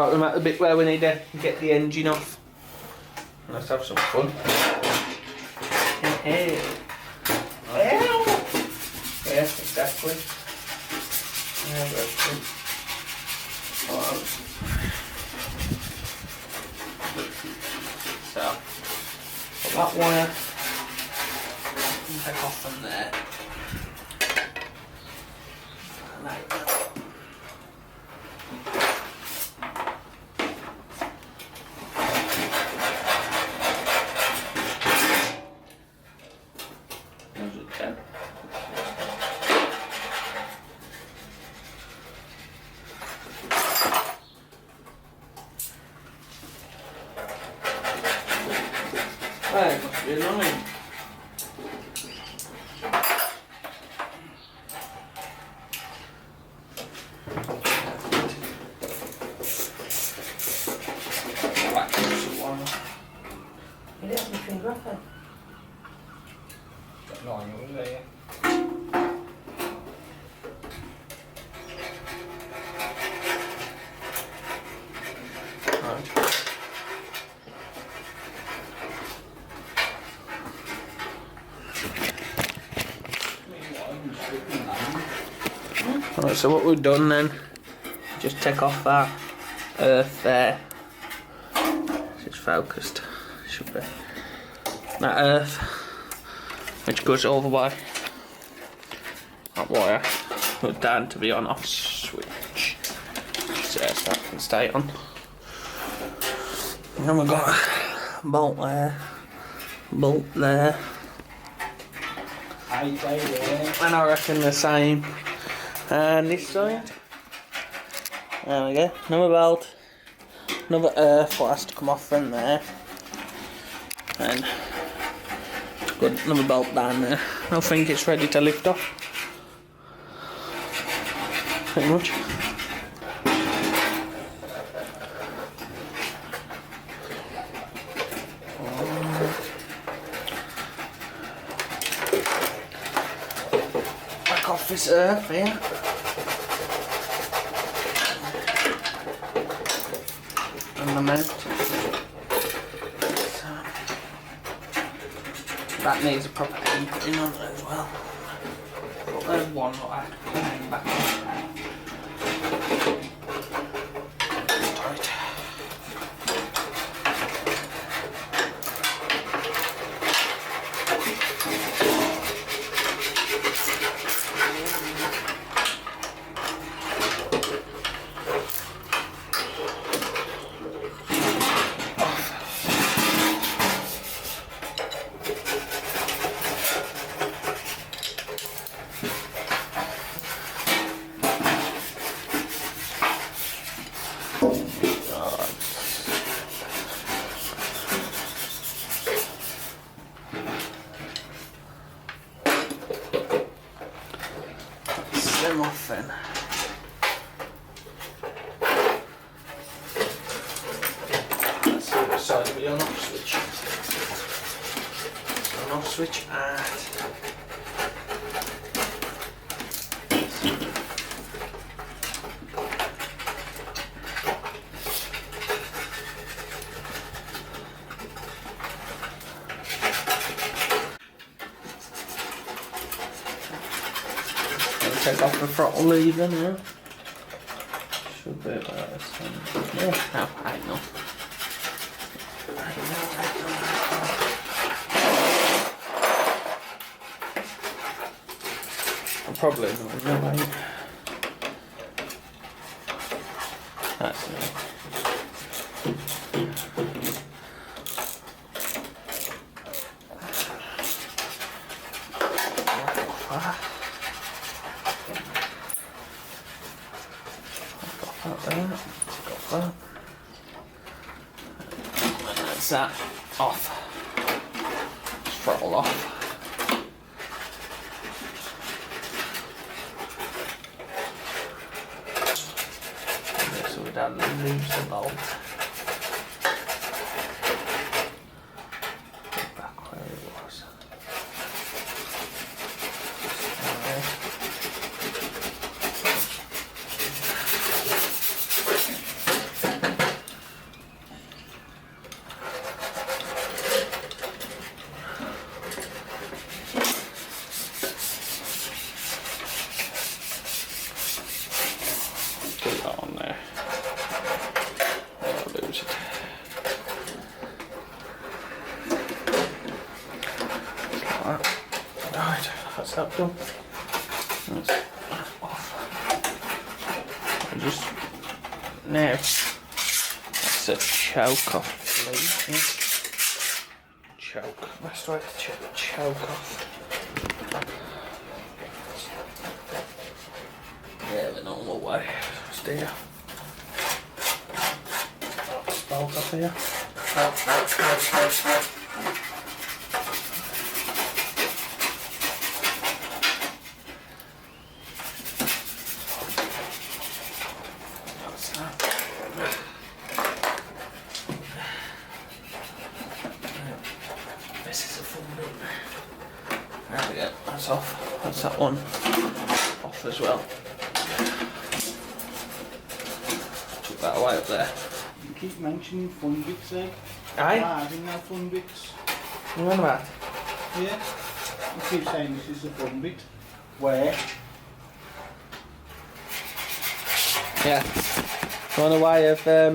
Right, we're at the bit where we need to get the engine off. Let's have some fun. Hey. Yeah, exactly. Yeah, that's good. So, put that wire take off from there. Like that. Right, must be annoying. You didn't have your finger off it. Got no angle there, yeah. Right, so what we've done then, just take off that earth there. It's focused, should be. That earth, which goes over by that wire, goes down to the on-off switch. So that can stay on. And then we've got a bolt there, bolt there. And I reckon the same. And this side. There we go. Another bolt. Another earth what has to come off from there. And got another bolt down there. I think it's ready to lift off. Pretty much. Back off this earth here. And the mount. So that needs a proper aim putting on it as well. But there's one that I have to put the aim back on. Tight. Them off then. That's the other side of the on-off switch. On-off switch and take off the throttle lever now. Should be about this one. Yeah, no, I know. I'm probably not right. That's it. That's that off. Throttle off. Okay, so we're down to lose the bolt. Back where it was. Okay. done. That's off. And just now, that's a choke off, please. Choke. Best way to choke off. Yeah, the normal way. Just here. Bolt off here. This is a full bit. There we go, that's off. That's that one off as well. Took that away up there. You keep mentioning fun bits, eh? Aye? Having no fun bits. You know that? Yeah? You keep saying this is a fun bit. Where? Yeah. On the way of there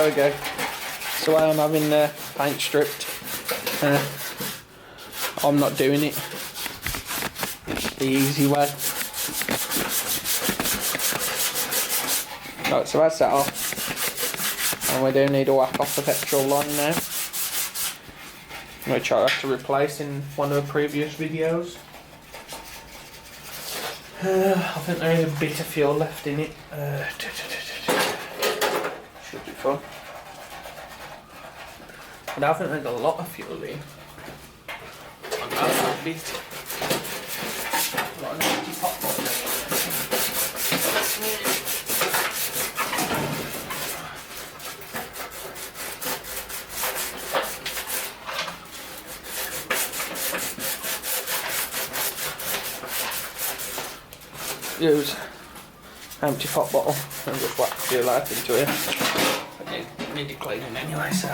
we go. So I'm having the paint stripped. I'm not doing it the easy way. Right, so that's that off. And we do need to whack off the petrol line now, which I have to replace in one of the previous videos. I think there is a bit of fuel left in it. Should be fun. But I think there's a lot of fuel in. On that bit. A lot of empty pot bottles. Use empty pot bottle and just whack fuel light into it. It needed cleaning anyway, so.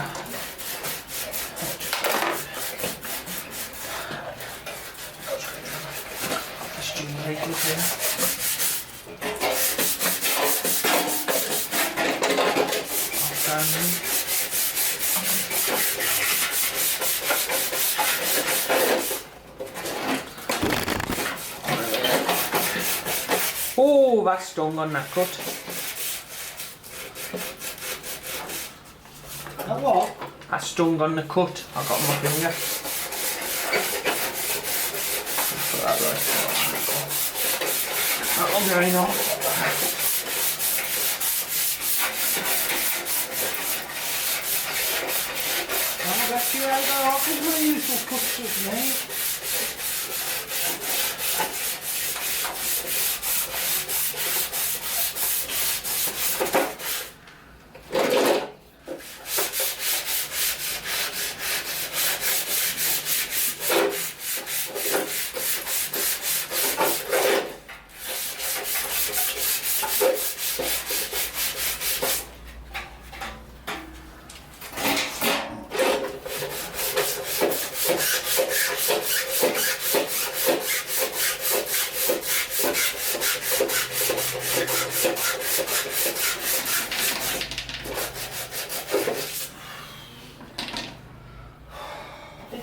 Oh, that's stung on that cut. That what? I stung on the cut. I got my finger. Put that right. That'll drain off. I bet you ain't got off as many useful cuts as me.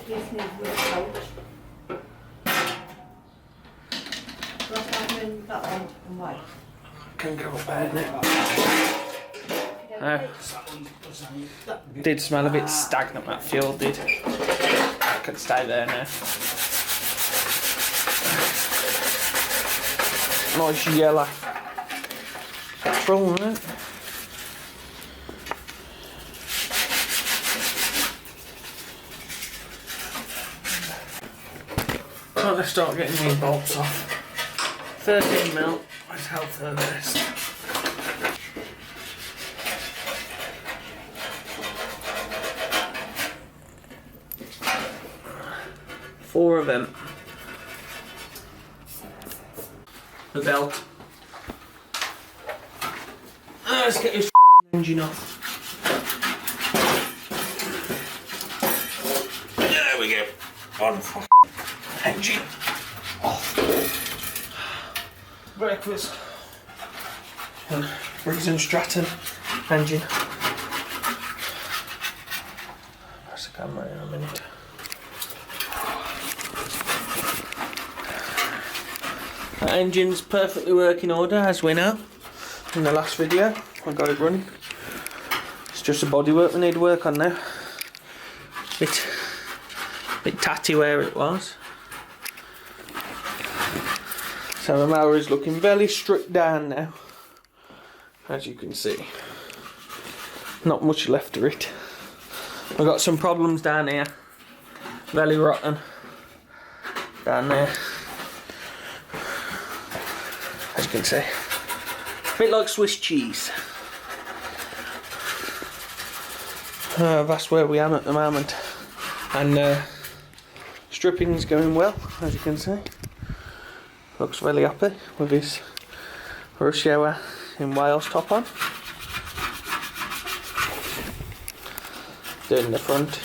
This needs work out. What's happening with that one and white? Can go up there now. Did smell a bit stagnant, that fuel did. I could stay there now. Nice yellow petrol, isn't it? Right, let's start getting these bolts off. 13mm, let's help for this. Four of them. The belt. Let's get this engine off. There we go. One engine off. Breakfast. Briggs and Stratton engine. Press the camera in a minute. Engine's perfectly working order, as we know. In the last video, I got it running. It's just the bodywork we need to work on now. Bit tatty where it was. So the mower is looking very stripped down now, as you can see. Not much left of it. I've got some problems down here. Very rotten. Down there. As you can see. A bit like Swiss cheese. That's where we am at the moment. And stripping's going well, as you can see. Looks really happy with his rush hour in Wales top on. Doing the front.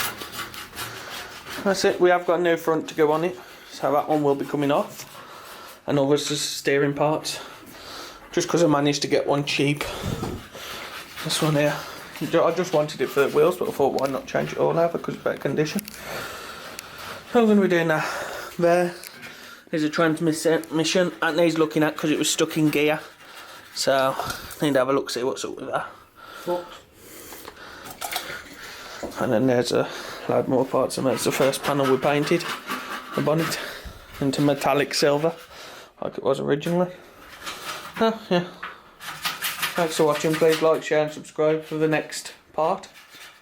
That's it, we have got no front to go on it, so that one will be coming off. And others are steering parts. Just because I managed to get one cheap. This one here. I just wanted it for the wheels, but I thought why not change it all over because it's better condition. So I'm going to be doing that. There is a transmission that needs looking at because it was stuck in gear. So I need to have a look, see what's up with that. And then there's a load more parts, and that's the first panel we painted, the bonnet, into metallic silver, like it was originally. Oh, yeah. Thanks for watching, please like, share and subscribe for the next part.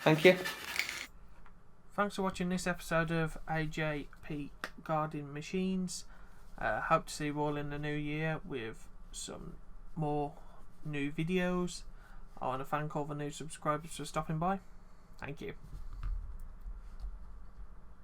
Thank you. Thanks for watching this episode of AJP Garden Machines. Hope to see you all in the new year with some more new videos. I want to thank all the new subscribers for stopping by. Thank you.